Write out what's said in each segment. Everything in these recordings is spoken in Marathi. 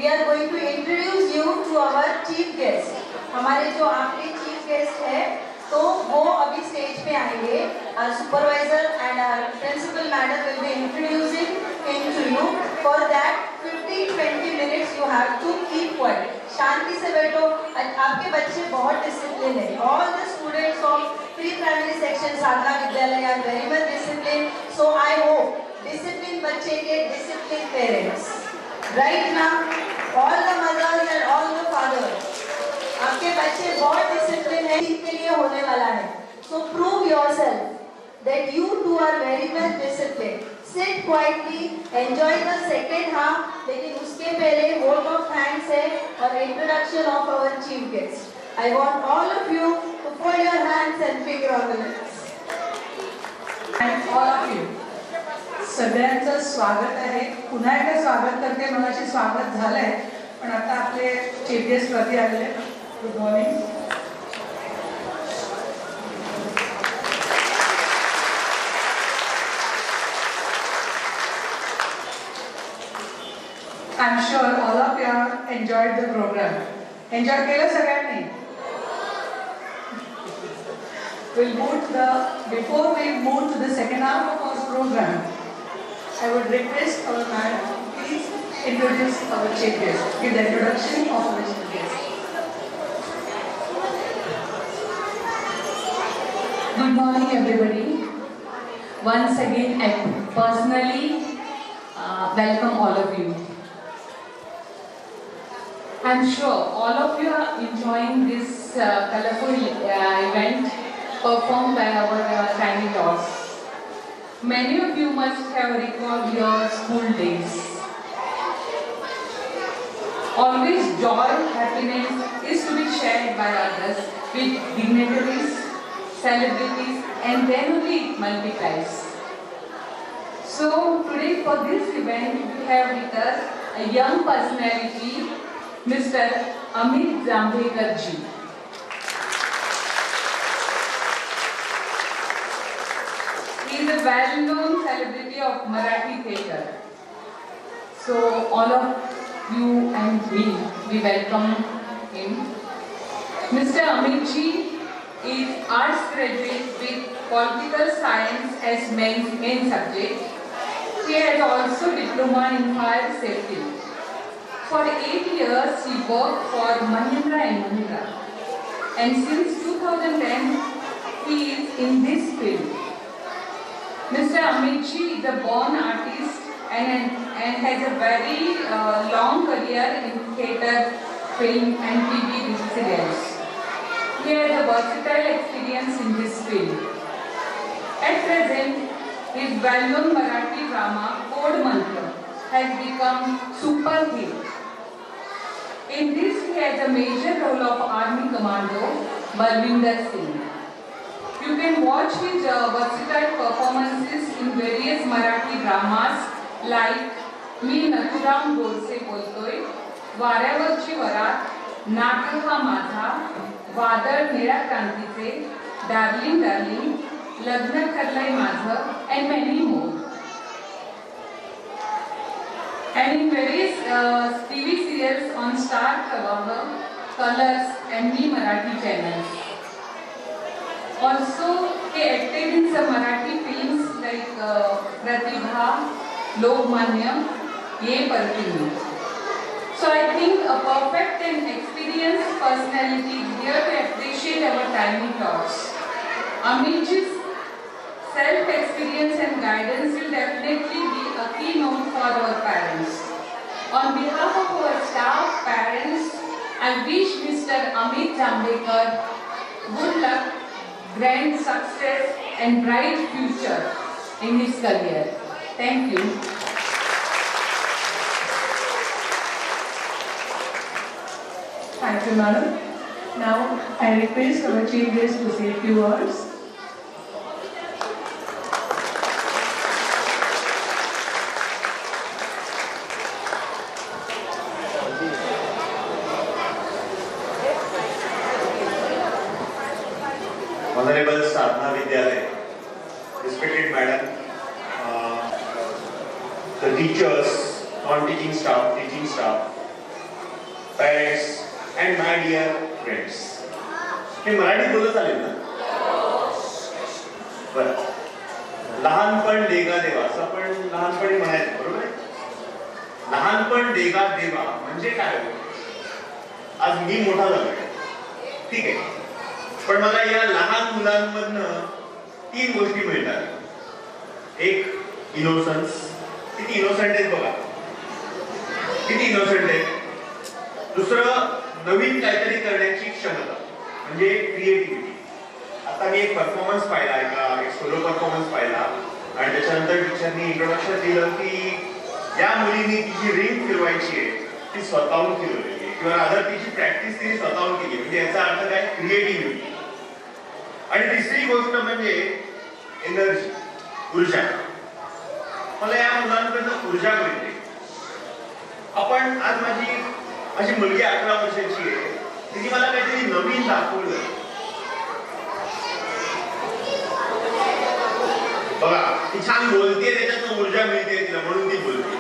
we are going to introduce you to our chief guest. हमारे जो आखिरी chief guest है, तो वो अभी स्टेज पे आएंगे. Our supervisor and our principal madam will be introducing him to you. For that, 15-20 minutes you have to keep quiet. शांति से बैठो. आपके बच्चे बहुत disciplined हैं. All the students of pre-primary section साधना विद्यालय are very much disciplined. So I hope disciplined बच्चे के disciplined parents. Right now, all the mothers and all the fathers, आपके बच्चे बहुत disciplined हैं, इनके लिए होने वाला है. So prove yourself that you too are very much disciplined. Sit quietly, enjoy the second half. लेकिन उसके पहले vote of thanks है और introduction of our chief guest. I want all of you to fold your hands and finger on the lips. And all of you. सगळ्यांचं स्वागत आहे. पुन्हा एकदा स्वागत करते. मगाशी स्वागत झालंय, पण आता आपले चीफ गेस्ट वरती आलेले. Good morning. I'm sure all of you have enjoyed the program. Enjoy केलं सगळ्यांनी? Before we move to the second half of our program, I would request our madam to please introduce our chief guest. Give the introduction of our chief guest. Good morning, everybody. Once again, I personally welcome all of you. I'm sure all of you are enjoying this colorful event performed by our tiny tots. Many of you must have recalled your school days. Always joy, happiness is to be shared by others with dignitaries, celebrities, and then only it multiplies. So today for this event we have with us a young personality, Mr. Amit Jambhekar ji. He is a well-known celebrity of Marathi theatre. So all of you and me, we welcome him. Mr. Amit ji is arts graduate with political science as main subject. He has also diploma in fire safety. For 8 years, he worked for Mahindra & Mahindra, and since 2010, he is in this field. Mr. Amit ji is a born artist and has a very long career in theatre, film, and TV serials. He has a versatile experience in this field. At present, his well-known Marathi drama Code Mantra has become super hit. In this, he has a major role of Army Commando Balwinder Singh. You can watch his versatile performances in various Marathi dramas like मी नथुराम गोडसे बोलतोय, वाऱ्यावरची वरात, नाटक हा माझा, वादळ निळ्या क्रांतीचे, डार्लिंग डार्लिंग, लग्न ठरलंय माझं, and many more. And in various TV serials on Star Pravah, Colors, and Me Marathi channels. Also, he acted in some Marathi films like Pratibha, Lokmanya, Ye Parthini. So I think a perfect and experienced personality is here to appreciate our tiny tots. Amit's self-experience and guidance will definitely be a keynote for our parents. On behalf of our staff, parents, I wish Mr. Amit Jambhekar good luck, grand success, and bright future in his career. Thank you. Thank you, madam. Now I request our chief guest to say a few words. Honorable Sadhana Vidyalaya, respected madam, the teachers, non-teaching staff, teaching staff, parents and my dear friends. हे मराठी बोलत चालेल ना? बरं. लहानपण देगा देवा असं आपण लहानपणी म्हणायचं, बरोबर आहे? लहानपण देगा देवा म्हणजे काय? आज मी मोठा झालोय, ठीक आहे, पण मला या लहान मुलांमधनं 3 गोष्टी मिळतात. एक, इनोसन्स. किती इनोसंट आहेत बघा, किती इनोसंट आहेत. दुसरं, नवीन काहीतरी करण्याची क्षमता म्हणजे क्रिएटिव्हिटी. आता मी एक परफॉर्मन्स पाहिला, एक सोलो परफॉर्मन्स पाहिला आणि त्याच्यानंतर टीचरनी इंट्रोडक्शन दिलं की या मुलीने तिची रिंग फिरवायची आहे ती स्वतःहून फिरवलेली आहे, किंवा अदर तिची प्रॅक्टिस तिने स्वतःहून केली. म्हणजे याचा अर्थ काय? क्रिएटिव्हिटी. आणि तिसरी गोष्ट म्हणजे एनर्जी, ऊर्जा. मला या मुलांकडनं ऊर्जा मिळते. आपण आज माझी मुलगी 11 वर्षाची आहे, तिने मला काहीतरी नवीन दाखवलं. बघा, ती छान बोलते, त्याच्यातून ऊर्जा मिळते तिला, म्हणून ती बोलते.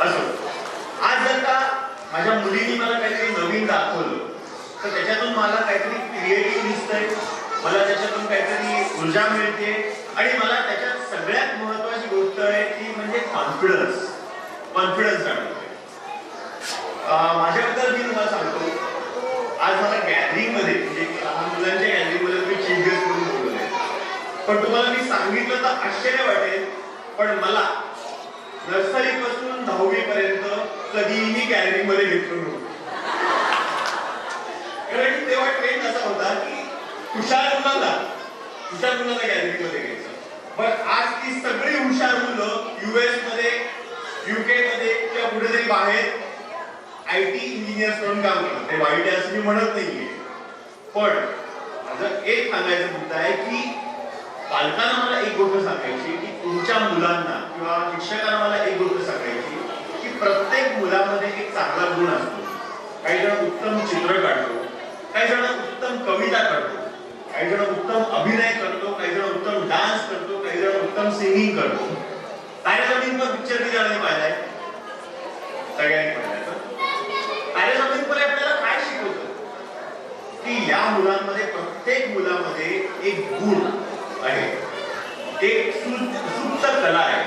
असो, आज जर का माझ्या मुलीने मला काहीतरी नवीन दाखवलं तर त्याच्यातून मला काहीतरी क्रिएटिव्ह दिसतंय, मला त्याच्यातून काहीतरी ऊर्जा मिळते. आणि मला त्याच्यात सगळ्यात महत्वाची गोष्ट आहे ती म्हणजे कॉन्फिडन्स जाणवतोय. माझ्याबद्दल मी तुम्हाला सांगतो, आज मला गॅदरिंग मध्ये म्हणजे लहान मुलांच्या गॅदरिंग मध्ये मी चीफ गेस्ट म्हणून बोलवलंय. पण तुम्हाला मी सांगितलं तर आश्चर्य वाटेल, पण मला नर्सरी पासून 10वी पर्यंत कधीही गॅदरिंग मध्ये घेतलं नव्हतं. कारण तेव्हा ट्रेंड असा होता की हुशार मुलांना गॅदरिंग मध्ये घ्यायचं. पण आज ती सगळी हुशार मुलं US मध्ये, UK मध्ये किंवा कुठेतरी बाहेर IT इंजिनियर्स म्हणून काम करतात. ते वाईट आहे असं मी म्हणत नाहीये, पण माझं एक सांगायचं मुद्दा आहे की पालकांना मला एक गोष्ट सांगायची की तुमच्या मुलांना किंवा शिक्षकांना मला एक गोष्ट सांगायची की प्रत्येक मुलामध्ये एक चांगला गुण असतो. काही जण उत्तम चित्र काढतो, काही जण उत्तम कविता करतो, काही जण उत्तम अभिनय करतो, काही जण उत्तम डान्स करतो, काही जण उत्तम सिंगिंग करतो. तारे जमीन पर पिक्चर किती जणांनी पाहिलाय? सगळ्यांनी पाहिलाय. तारे जमीन पर आपल्याला काय शिकवतं की या मुलांमध्ये, प्रत्येक मुलामध्ये एक गुण आहे, एक सुप्त कला आहे.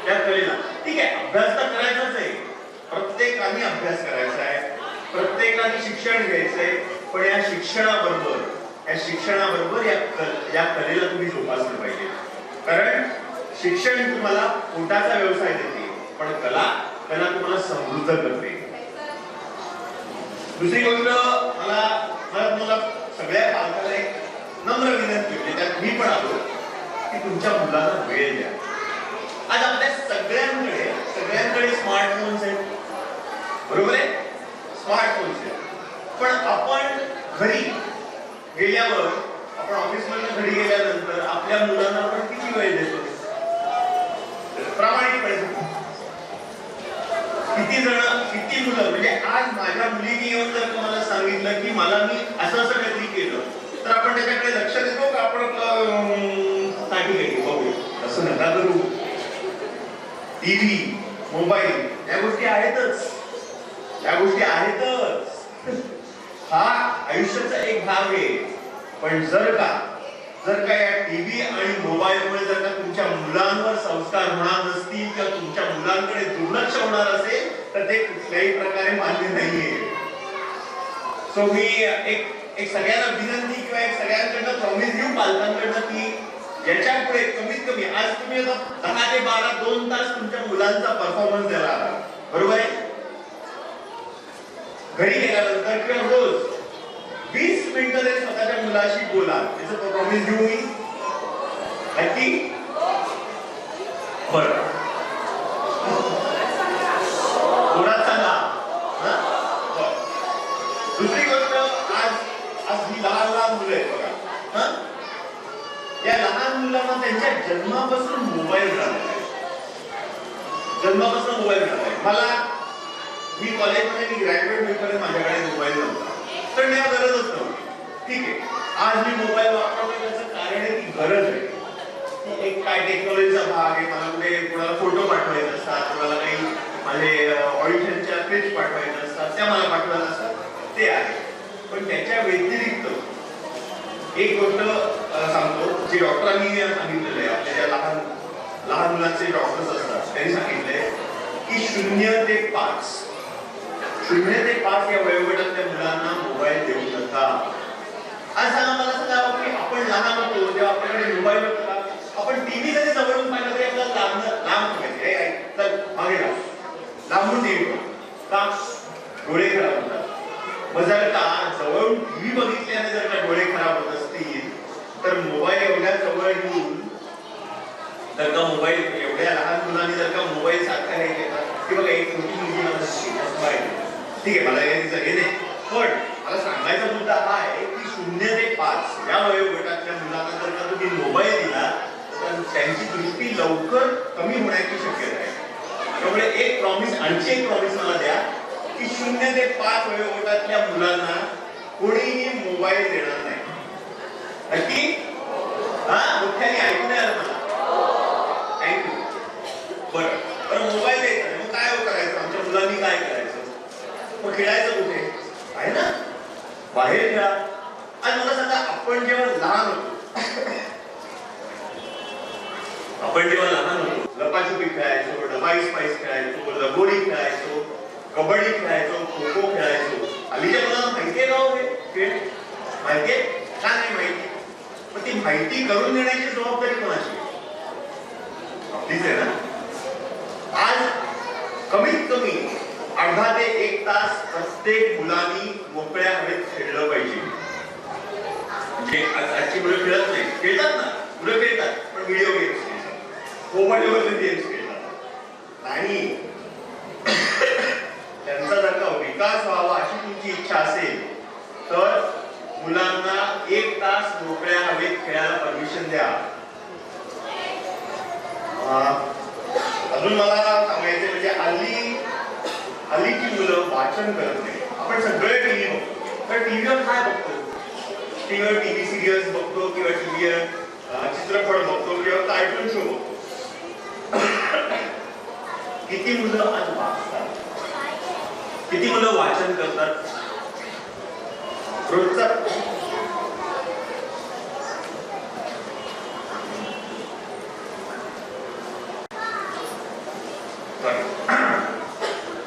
त्या कलेला ठीक आहे, अभ्यास तर करायचाच आहे, प्रत्येकाने अभ्यास करायचा आहे, प्रत्येकाने शिक्षण घ्यायचंय, पण या शिक्षणाबरोबर या कलेला तुम्ही जोपासलं पाहिजे. कारण शिक्षण तुम्हाला पोटाचा व्यवसाय देते, पण कला तुम्हाला समृद्ध करते. दुसरी गोष्ट, मला तुम्हाला सगळ्या पालकांना एक नम्र विनंती, म्हणजे त्यात मी पण आलो, की तुमच्या मुलाला वेळ द्या. आज आपल्या सगळ्यांकडे स्मार्टफोन्स आहेत, बरोबर आहे? स्मार्टफोन्स आहेत, पण आपण घरी गेल्यावर, आपण ऑफिसमधून घरी गेल्यानंतर आपल्या मुलांना आपण किती वेळ देतो? प्रामाणिकपणे किती मुलं, म्हणजे आज माझ्या मुलीने येऊन जर तुम्हाला सांगितलं की मला मी असं काहीतरी केलं, तर आपण त्याच्याकडे लक्ष देतो का? आपण बघू, असं नका करू. टीव्ही, मोबाईल या गोष्टी आहेतच, हा आयुष्याचा एक भाग आहे. पण जर का या टीव्ही आणि मोबाईलमुळे जर का तुमच्या मुलांवर संस्कार होणार नसतील किंवा तुमच्या मुलांकडे दुर्लक्ष होणार असेल, तर ते कुठल्याही प्रकारे मान्य नाहीये. सो मी एक सगळ्यांना विनंती किंवा एक सगळ्यांकडनं प्रॉमिस घेऊ पालकांकडनं की याच्या पुढे कमीत कमी आज तुम्ही 10 ते 12 2 तास तुमच्या मुलांचा परफॉर्मन्स द्यायला हवा, बरोबर आहे? घरी गेल्यानंतर किंवा रोज 20 मिनिटं तरी स्वतःच्या मुलाशी बोला. याचं प्रॉमिस घेऊ मी, नक्की? बरं, कोणाच सांगा. दुसरी गोष्ट, आज ही लहान मुलं आहेत बघा, या लहान मुलांना त्यांच्या जन्मापासून मोबाईल मिळाला आहे. मी कॉलेजमध्ये ग्रॅज्युएट होईपर्यंत माझ्याकडे मोबाईल नव्हता, तर मला गरजच नव्हती. ठीक आहे, आज मी मोबाईल वापरतो त्याचं कारण आहे की गरज आहे. एक काय टेक्नॉलॉजीचा भाग आहे, मला कुठे कोणाला फोटो पाठवायचे असतात, कोणाला काही माझे ऑडिशनच्या स्क्रिप्ट पाठवायच्या असतात, त्या मला पाठवायला असतात, ते आहे. पण त्याच्या व्यतिरिक्त एक गोष्ट सांगतो, जी डॉक्टरांनी सांगितलेलं आहे, आपल्या ज्या लहान लहान मुलांचे डॉक्टर्स असतात त्यांनी सांगितलंय की 0 ते 5 या वयोगटातल्या मुलांना मोबाईल देऊ नका. आज सांगा, मला सांगा की आपण लहान होतो तेव्हा आपल्याकडे मोबाईल होता, आपण टीव्ही जरी जवळून पाहिलं तरी आपल्याला लांब ठेवायचे, चल मागे लांबून टीव्ही का डोळे खराब होतात. मग जर का जवळून टीव्ही बघितल्याने जर का डोळे खराब होत असतील तर मोबाईल एवढ्या जवळ घेऊन जर का मोबाईल एवढ्या लहान मुलांनी जर का मोबाईल सारखा हे केला की बघा एक छोटी मुलगी मला ठीक आहे, मला हे नाही, पण मला सांगायचा मुद्दा हा आहे की 0 ते 5 या वयोगटातल्या मुलांना जर का तुम्ही मोबाईल दिला तर त्यांची दृष्टी लवकर कमी होण्याची शक्यता आहे. त्यामुळे एक प्रॉमिस, आणखी एक प्रॉमिस मला द्या की 0 ते 5 वयोगटातल्या मुलांना कोणीही मोबाईल देणार नाही. नक्की? हा, मोठ्याने ऐकून आलं मला. थँक्यू. बरं मोबाईल द्यायचा मग काय करायचं, आमच्या मुलांनी काय करायचं, मग खेळायचं कुठे आहे ना, बाहेर खेळा. आज मला सांगा, आपण जेव्हा लहान होतो लपाछुपी खेळायचो, डबाई स्पाईस खेळायचो, लगोरी खेळायचो, कबड्डी खेळायचो, खो खो खेळायचो. हल्लीच्या मुलांना माहितीये का हो हे खेळ? माहितीये का नाही माहिती? पण ती माहिती करून देण्याची जबाबदारी कोणाची? आपलीच आहे ना. आज कमीत कमी अर्धा ते 1 तास प्रत्येक मुलांनी मोकळ्या हवेत खेळलं पाहिजे. म्हणजे आजची मुलं खेळत नाही, खेळतात ना मुलं, खेळतात पण व्हिडिओ गेम्स खेळतात, मोबाईलवर गेम्स खेळतात. आणि त्यांचा जर का विकास व्हावा अशी तुमची इच्छा असेल तर मुलांना 1 तास मोकळ्या हवेत खेळायला परमिशन द्या. अजून मला सांगायचं म्हणजे हल्लीची मुलं वाचन करत नाही. आपण सगळे टीव्ही बघतो, तर टीव्हीवर काय बघतो? टीव्हीवर टीव्ही सिरियल्स बघतो किंवा टीव्हीवर चित्रपट बघतो किंवा कार्टून शो बघतो. किती मुलं आज वाचतात? किती मुलं वाचन करतात? रोजचा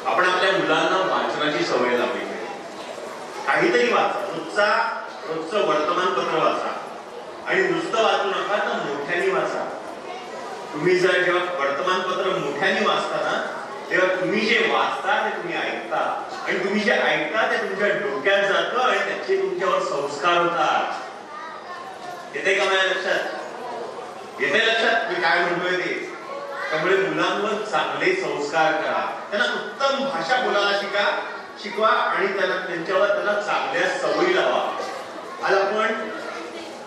आपण आपल्या मुलांना वाचनाची सवय लावली पाहिजे. काहीतरी वाचा, रोजचं वर्तमानपत्र वाचा, आणि नुसतं वाचू नका तर मोठ्याने वाचा. तुम्ही जर जेव्हा वर्तमानपत्र मोठ्याने वाचता ना तेव्हा तुम्ही जे वाचता ते तुम्ही ऐकता, आणि तुम्ही जे ऐकता ते तुमच्या डोक्यात जातं आणि त्याचे तुमच्यावर संस्कार होतात. येते का माझ्या लक्षात? येते लक्षात मी काय म्हणतोय ते? त्यामुळे मुलांवर चांगले संस्कार करा, त्यांना उत्तम भाषा बोलायला शिकवा आणि त्यांना चांगल्या सवयी लावा. आज आपण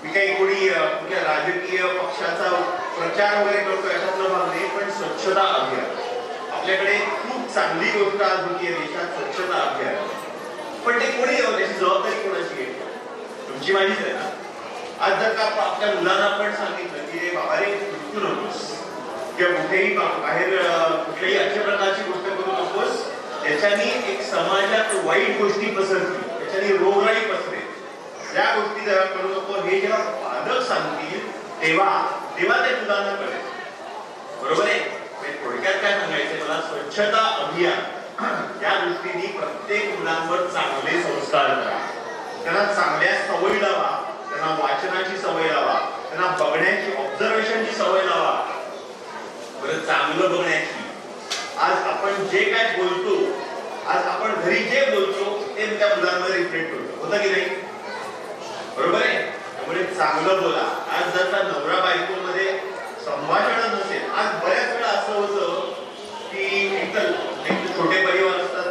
मी काही कोणी कुठल्या राजकीय पक्षाचा प्रचार वगैरे करतो याच्यातलं भाग नाही, पण स्वच्छता अभियान आपल्याकडे खूप चांगली गोष्ट आज होती देशात, स्वच्छता अभियान. पण ते कोणी त्याची जबाबदारी कोणाची घेतली? तुमची माझीच आहे ना. आज जर का आपल्या मुलांना आपण सांगितलं की बाबा रे थुंकू नकोस किंवा कुठेही बाहेर कुठल्याही अशा प्रकारची गोष्ट करू नकोस, त्याच्यानी एक समाजात वाईट गोष्टी पसरतील, त्याच्यानी रोगराई पसरेल, या गोष्टी जरा करू नको, हे जेव्हा पालक सांगतील तेव्हा ते मुलांना कळेल. बरोबर आहे? थोडक्यात काय सांगायचंय मला, स्वच्छता अभियान या दृष्टीने प्रत्येक मुलांवर चांगले संस्कार करा, त्यांना चांगल्या सवयी लावा, त्यांना वाचनाची सवय लावा, त्यांना बघण्याची ऑब्झर्वेशनची सवय लावा, बरं चांगलं बघण्याची. आज आपण जे काय बोलतो, आज आपण घरी जे बोलतो ते त्या मुलांमध्ये रिफ्लेक्ट होतं की नाही? बरोबर आहे? त्यामुळे चांगलं बोला. आज जर का नवरा बायको मध्ये संभाषण नसेल, आज बऱ्याच वेळा असं होतं की एक छोटे परिवार असतात,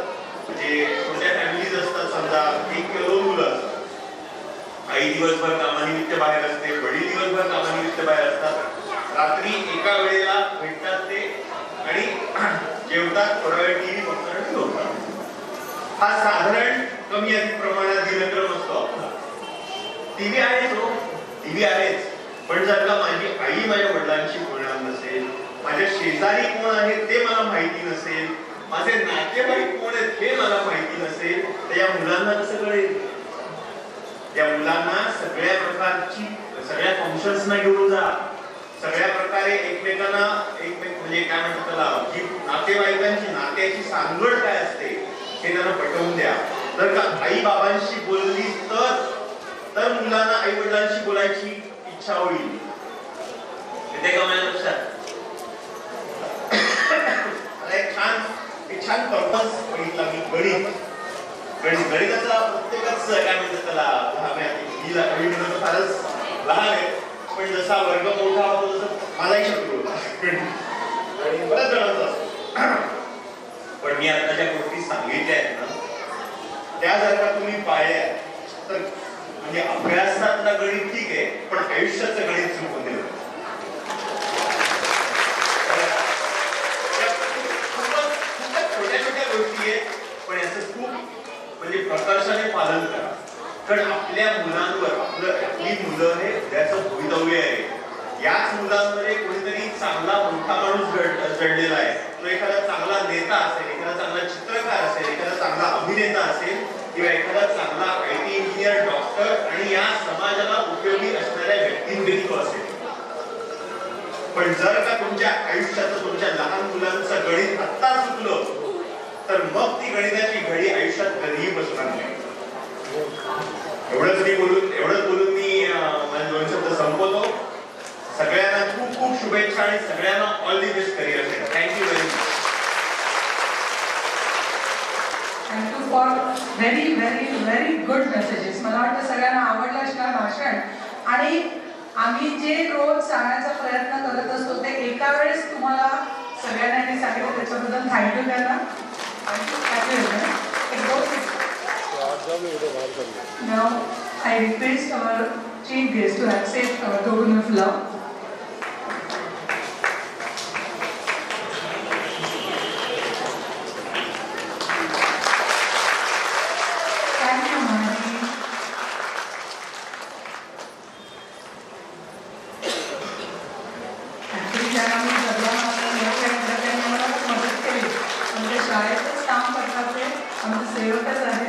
म्हणजे छोट्या फॅमिलीज असतात, समजा 1 किंवा 2 मुलं असतात, आई दिवसभर कामानिमित्त बाहेर असते, वडील दिवसभर कामानिमित्त बाहेर असतात, रात्री एका वेळेला भेटतात ते आणि जेवतात, थोडा वेळ टीव्ही बघतात आणि झोपतात. हा साधारण कमी अधिक प्रमाणात दिनक्रम असतो आपला. टीव्ही आहेच हो, टीव्ही आहेच, पण जर का माझी आई माझ्या वडिलांशी बोलणार नसेल, माझ्या शेजारी कोण आहे ते मला माहिती नसेल, माझे नातेवाईक कोण आहेत हे मला माहिती नसेल तर या मुलांना कसं कळेल? या मुलांना सगळ्या प्रकारची सगळ्या फंक्शन्सना घेऊन जा, सगळ्या प्रकारे एकमेकांना म्हणजे काय म्हणतात त्याला, जी नातेवाईकांची नात्याची सांगड काय असते हे त्यांना पटवून द्या. जर का आई बाबांशी बोलली तर मुलांना आई वडिलांशी बोलायची इच्छा होईल. येते का माझ्या लक्षात? एक छान पर्पज बघितला मी. गणिताचा प्रत्येकच काय म्हणतात त्याला, मी म्हणतो फारच लहान आहे, पण जसा वर्ग मोठा होतो तसं मलाही शत्रू होता आणि बऱ्याच जणांचा असतो. पण मी आता ज्या गोष्टी सांगितल्या आहेत ना त्या जर का तुम्ही पाळल्या तर म्हणजे अभ्यासातला गणित ठीक आहे पण आयुष्याचं गणित चुकून दिलं. छोट्या छोट्या गोष्टी आहेत पण याचं खूप म्हणजे प्रकर्षाने पालन करा. कारण आपल्या मुलांवर आपली मुलं हे उद्याचं भवितव्य आहे. याच मुलांमध्ये कोणीतरी चांगला मोठा माणूस जडलेला आहे. तो एखादा चांगला नेता असेल, एखादा चांगला चित्रकार असेल, एखादा चांगला अभिनेता असेल किंवा एखादा चांगला IT इंजिनियर, डॉक्टर आणि या समाजाला उपयोगी असणाऱ्या व्यक्तिमत्व असेल. पण जर का तुमच्या आयुष्याचं तुमच्या लहान मुलांचं गणित आत्ता चुकलं तर मग ती गणिताची घडी आयुष्यात कधीही बसणार नाही. एवढंच बोलून मी माझे 2 शब्द संपवतो. सगळ्यांना खूप खूप शुभेच्छा आणि सगळ्यांना ऑल दी बेस्ट करिअरसाठी. Thank you very much. Thank you for very very very good messages. मला वाटतं सगळ्यांना आवडलं असणार भाषण. आणि आम्ही जे रोज सांगण्याचा प्रयत्न करत असतो ते एका वेळेस तुम्हाला सगळ्यांना सांगितलं त्याच्याबद्दल थँक्यू त्यांना. Now I request our chief guest to accept our token of love. Thank you, Mahari. Actually, त्यांना मी सगळ्यांना मला मदत केली. म्हणजे शाळेतच काम करतात ते आमचे सेवकच आहेत.